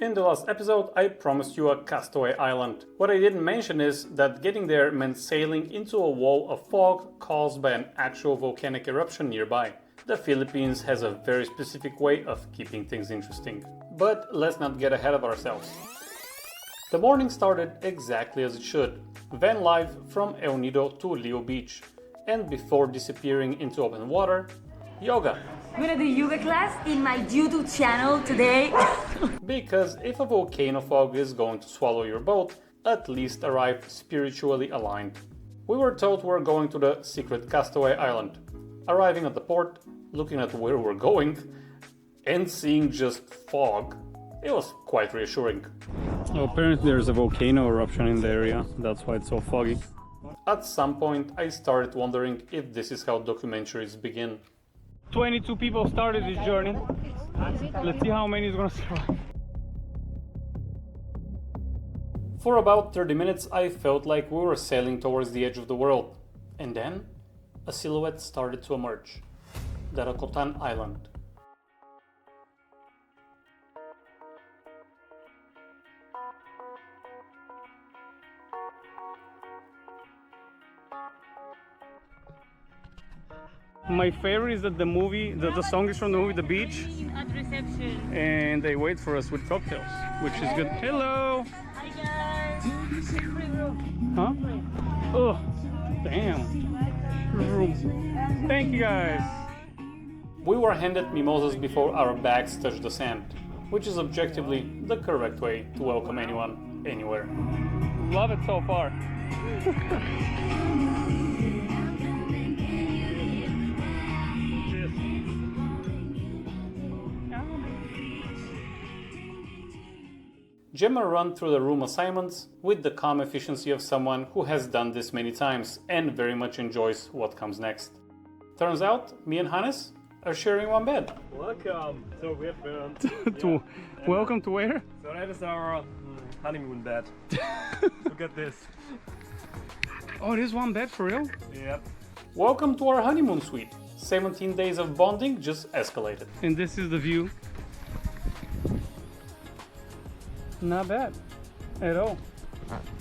In the last episode, I promised you a castaway island. What I didn't mention is that getting there meant sailing into a wall of fog caused by an actual volcanic eruption nearby. The Philippines has a very specific way of keeping things interesting. But let's not get ahead of ourselves. The morning started exactly as it should. Van life from El Nidо to Lio Beach. And before disappearing into open water, yoga. I'm gonna do yoga class in my YouTube channel today. Because if a volcano fog is going to swallow your boat, at least arrive spiritually aligned. We were told we were going to the secret castaway island. Arriving at the port, looking at where we're going, and seeing just fog, it was quite reassuring. Oh, apparently there's a volcano eruption in the area, that's why it's so foggy. At some point, I started wondering if this is how documentaries begin. 22 people started this journey. Let's see how many is gonna survive. For about 30 minutes, I felt like we were sailing towards the edge of the world. And then, a silhouette started to emerge. Darocotan Island. My favorite is that the song is from the movie The Beach. At reception. And they wait for us with cocktails, which is good. Hello! Hi guys. Huh? Oh, damn. Thank you guys. We were handed mimosas before our bags touched the sand, which is objectively the correct way to welcome anyone, anywhere. Love it so far. Gemma run through the room assignments with the calm efficiency of someone who has done this many times and very much enjoys what comes next. Turns out, me and Hannes are sharing one bed. Welcome. So we're Welcome to where? So that is our honeymoon bed. Look at this. Oh, it is one bed for real? Yep. Welcome to our honeymoon suite. 17 days of bonding just escalated. And this is the view. Not bad at all.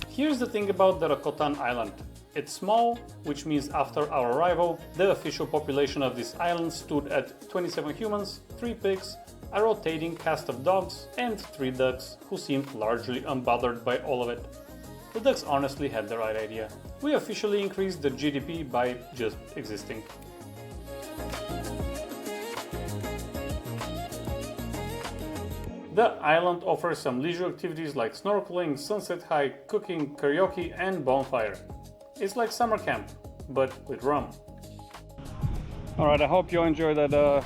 Here's the thing about Darocotan Island. It's small, which means after our arrival, the official population of this island stood at 27 humans, 3 pigs, a rotating cast of dogs, and 3 ducks who seemed largely unbothered by all of it. The ducks honestly had the right idea. We officially increased the GDP by just existing. The island offers some leisure activities like snorkeling, sunset hike, cooking, karaoke, and bonfire. It's like summer camp, but with rum. Alright, I hope you enjoyed that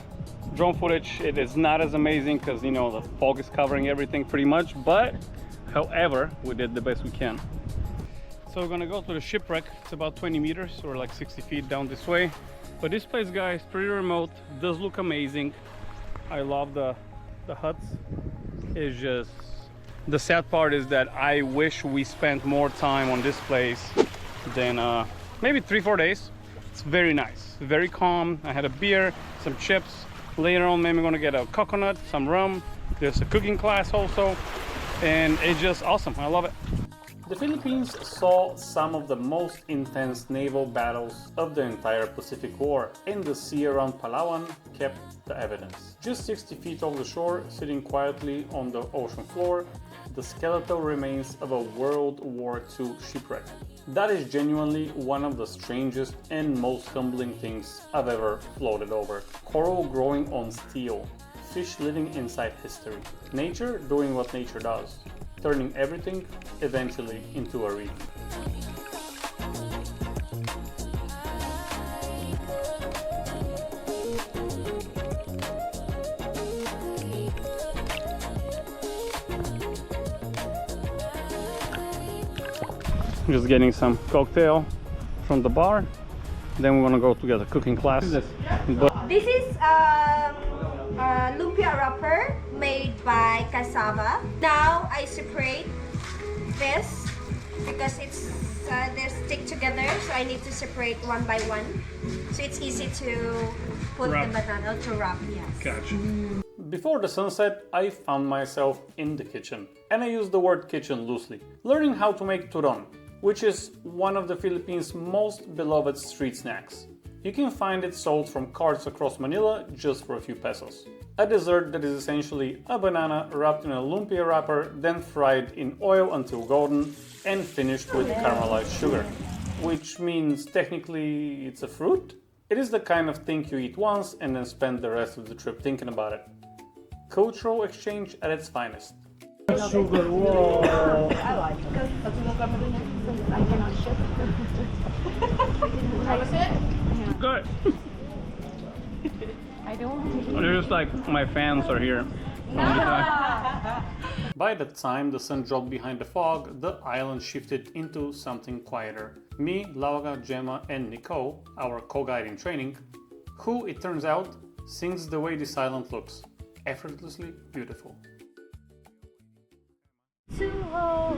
drone footage. It is not as amazing because, you know, the fog is covering everything pretty much, but however, we did the best we can. So we're gonna go to the shipwreck. It's about 20 meters or like 60 feet down this way. But this place, guys, pretty remote, does look amazing. I love the huts. It's just, the sad part is that I wish we spent more time on this place than maybe 3-4 days. It's very nice, very calm. I had a beer, some chips. Later on, maybe I'm gonna get a coconut, some rum. There's a cooking class also, and it's just awesome. I love it. The Philippines saw some of the most intense naval battles of the entire Pacific War, and the sea around Palawan kept the evidence. Just 60 feet off the shore, sitting quietly on the ocean floor, the skeletal remains of a World War II shipwreck. That is genuinely one of the strangest and most humbling things I've ever floated over. Coral growing on steel, fish living inside history, nature doing what nature does, turning everything eventually into a reef. Just getting some cocktail from the bar. Then we want to go to get a cooking class. This is lumpia wrapper made by cassava. Now I separate this because it's they stick together, so I need to separate one by one. So it's easy to put wrap. the banana to wrap. Yes. Gotcha. Before the sunset, I found myself in the kitchen. And I use the word kitchen loosely. Learning how to make turon, which is one of the Philippines' most beloved street snacks. You can find it sold from carts across Manila just for a few pesos. A dessert that is essentially a banana wrapped in a lumpia wrapper, then fried in oil until golden and finished with caramelized sugar. Which means technically it's a fruit? It is the kind of thing you eat once and then spend the rest of the trip thinking about it. Cultural exchange at its finest. Sugar, whoa. I like it. How was it? Good. I don't. They're just like my fans are here. By the time the sun dropped behind the fog, the island shifted into something quieter. Me, Laura, Gemma, and Nicole, our co-guide in training, who, it turns out, sings the way this island looks. Effortlessly beautiful. To hold,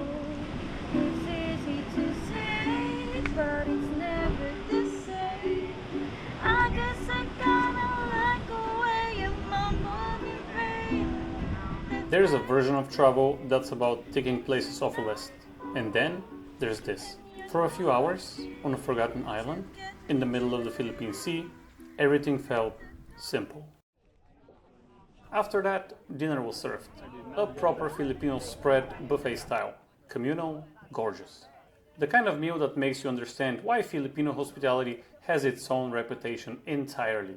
it's easy to say, but it's never the same. I guess I kinda like the way you mumble me pain. There's a version of travel that's about ticking places off a list. And then there's this. For a few hours, on a forgotten island, in the middle of the Philippine Sea, everything felt simple. After that, dinner was served. A proper Filipino spread buffet style. Communal, gorgeous. The kind of meal that makes you understand why Filipino hospitality has its own reputation entirely.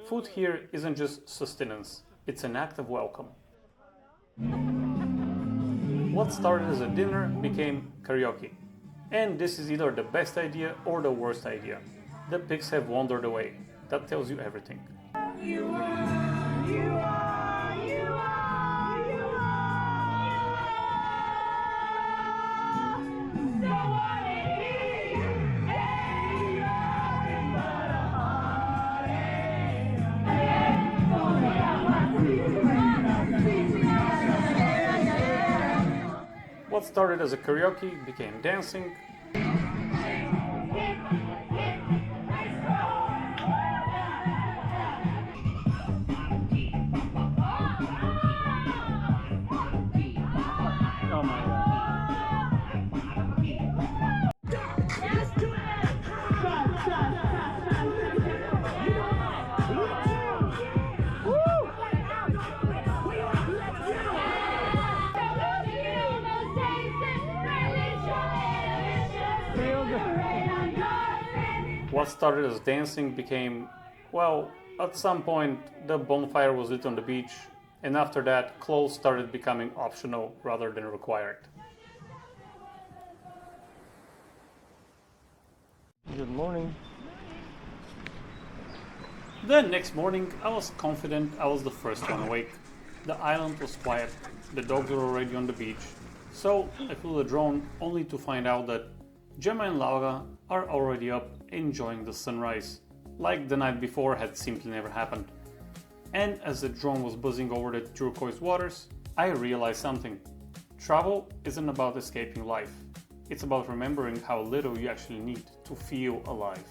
Food here isn't just sustenance, it's an act of welcome. What started as a dinner became karaoke. And this is either the best idea or the worst idea. The pigs have wandered away. That tells you everything. What started as a karaoke became dancing. Oh my god. What started as dancing became, well, at some point the bonfire was lit on the beach, and after that clothes started becoming optional rather than required. Good morning. The next morning I was confident I was the first one awake. The island was quiet, the dogs were already on the beach, so I flew the drone only to find out that Gemma and Laura are already up enjoying the sunrise, like the night before had simply never happened. And as the drone was buzzing over the turquoise waters, I realized something. Travel isn't about escaping life. It's about remembering how little you actually need to feel alive.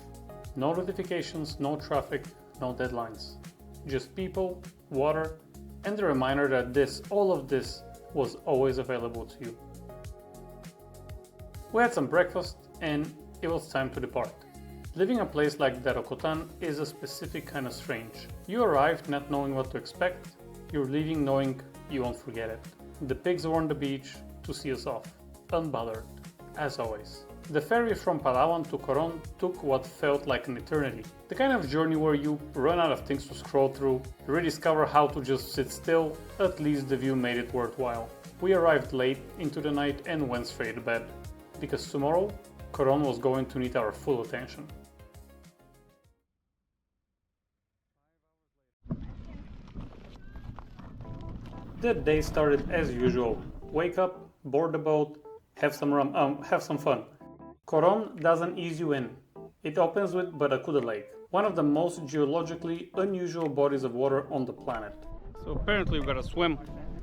No notifications, no traffic, no deadlines. Just people, water, and the reminder that all of this was always available to you. We had some breakfast and it was time to depart. Living a place like Darocotan is a specific kind of strange. You arrived not knowing what to expect, you're leaving knowing you won't forget it. The pigs were on the beach to see us off, unbothered, as always. The ferry from Palawan to Coron took what felt like an eternity. The kind of journey where you run out of things to scroll through, rediscover how to just sit still, at least the view made it worthwhile. We arrived late into the night and went straight to bed, because tomorrow, Coron was going to need our full attention. The day started as usual. Wake up, board the boat, have some fun. Coron doesn't ease you in. It opens with Barracuda Lake, one of the most geologically unusual bodies of water on the planet. So apparently we've got to swim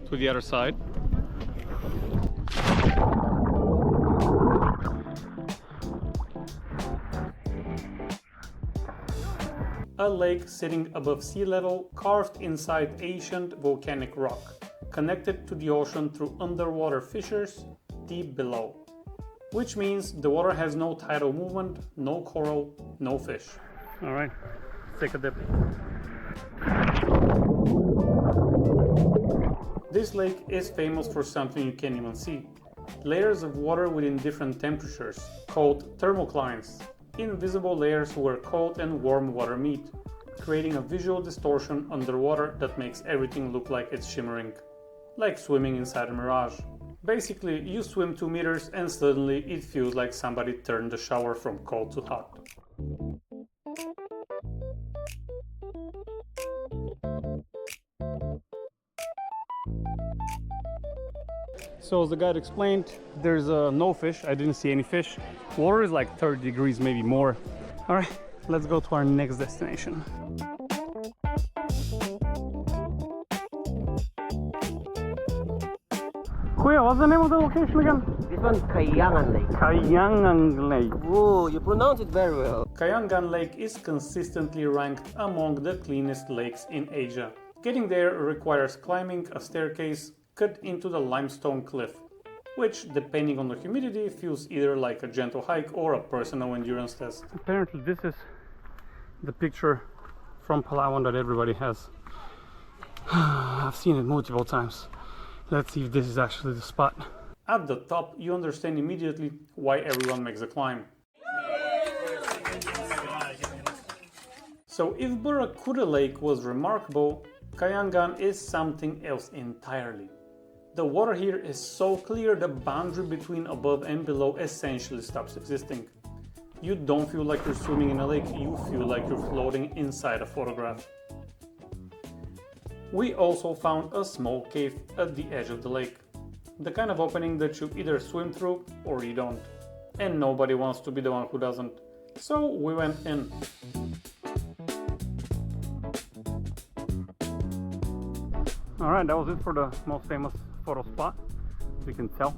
to the other side. a lake sitting above sea level carved inside ancient volcanic rock, connected to the ocean through underwater fissures deep below. Which means the water has no tidal movement, no coral, no fish. Alright, take a dip. This lake is famous for something you can't even see. Layers of water within different temperatures, called thermoclines. Invisible layers where cold and warm water meet, creating a visual distortion underwater that makes everything look like it's shimmering. Like swimming inside a mirage. Basically, you swim 2 meters and suddenly it feels like somebody turned the shower from cold to hot. So as the guide explained, there's no fish. I didn't see any fish. Water is like 30 degrees, maybe more. All right, let's go to our next destination. Kuya, what's the name of the location again? This one, Kayangan Lake. Kayangan Lake. Oh, you pronounce it very well. Kayangan Lake is consistently ranked among the cleanest lakes in Asia. Getting there requires climbing a staircase cut into the limestone cliff, which, depending on the humidity, feels either like a gentle hike or a personal endurance test. Apparently this is the picture from Palawan that everybody has. I've seen it multiple times. Let's see if this is actually the spot. At the top, you understand immediately why everyone makes the climb. So if Barracuda Lake was remarkable, Kayangan is something else entirely. The water here is so clear the boundary between above and below essentially stops existing. You don't feel like you're swimming in a lake, you feel like you're floating inside a photograph. We also found a small cave at the edge of the lake. The kind of opening that you either swim through or you don't. And nobody wants to be the one who doesn't. So we went in. Alright, that was it for the most famous photo spot. As you can tell,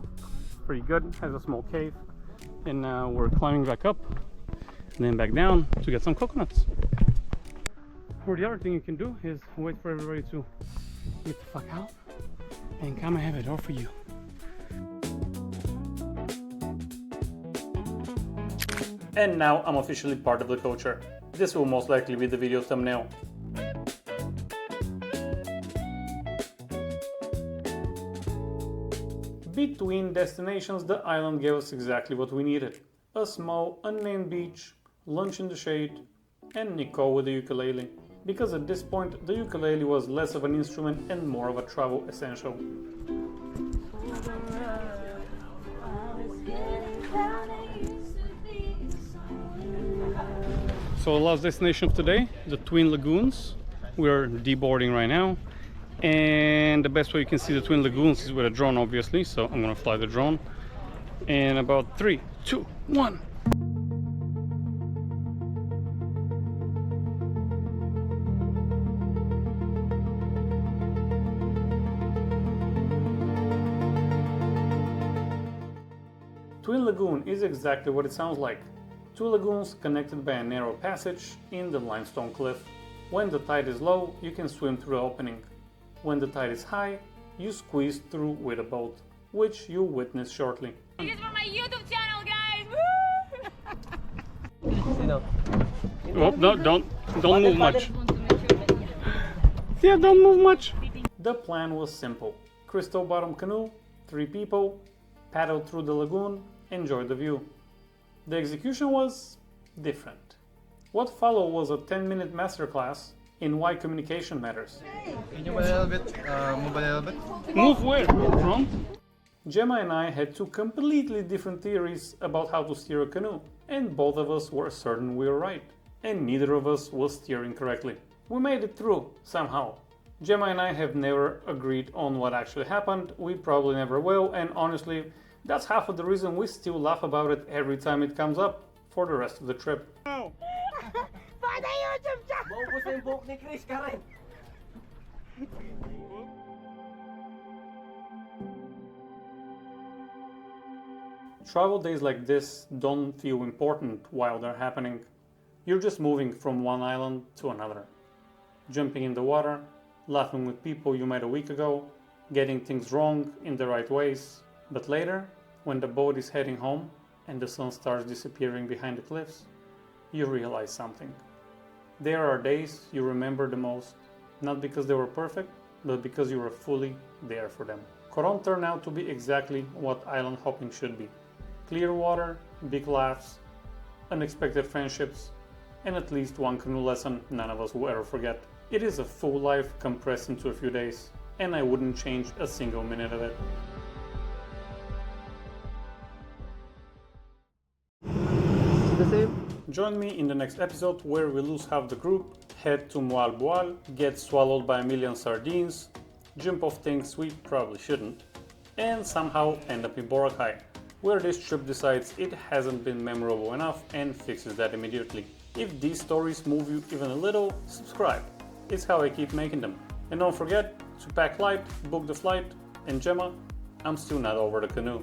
pretty good. Has a small cave. And now we're climbing back up and then back down to get some coconuts. Or the other thing you can do is wait for everybody to get the fuck out and come and have a door for you. And now I'm officially part of the culture. This will most likely be the video thumbnail. Between destinations, the island gave us exactly what we needed. A small, unnamed beach, lunch in the shade, and Nicole with the ukulele. Because at this point, the ukulele was less of an instrument and more of a travel essential. So the last destination of today, the Twin Lagoons. We're deboarding right now. And the best way you can see the Twin Lagoons is with a drone, obviously. So I'm gonna fly the drone. And about 3, 2, 1. Twin Lagoon is exactly what it sounds like. 2 lagoons connected by a narrow passage in the limestone cliff. When the tide is low, you can swim through the opening. When the tide is high, you squeeze through with a boat, which you'll witness shortly. This is for my YouTube channel, guys! You know. Oh, no, don't move much. Yeah, don't move much. The plan was simple. Crystal bottom canoe, 3 people, paddle through the lagoon, enjoy the view. The execution was different. What followed was a 10-minute masterclass in why communication matters. Can you move a little bit? Move a little bit. Move where? From? Gemma and I had 2 completely different theories about how to steer a canoe, and both of us were certain we were right, and neither of us was steering correctly. We made it through, somehow. Gemma and I have never agreed on what actually happened, we probably never will, and honestly, that's half of the reason we still laugh about it every time it comes up for the rest of the trip. Travel days like this don't feel important while they're happening. You're just moving from one island to another, jumping in the water, laughing with people you met a week ago, getting things wrong in the right ways. But later, when the boat is heading home and the sun starts disappearing behind the cliffs, you realize something. There are days you remember the most, not because they were perfect, but because you were fully there for them. Coron turned out to be exactly what island hopping should be. Clear water, big laughs, unexpected friendships, and at least one canoe lesson none of us will ever forget. It is a full life compressed into a few days, and I wouldn't change a single minute of it. The same? Join me in the next episode where we lose half the group, head to Moalboal, get swallowed by a million sardines, jump off things we probably shouldn't, and somehow end up in Boracay, where this trip decides it hasn't been memorable enough and fixes that immediately. If these stories move you even a little, subscribe. It's how I keep making them. And don't forget to pack light, book the flight, and Gemma, I'm still not over the canoe.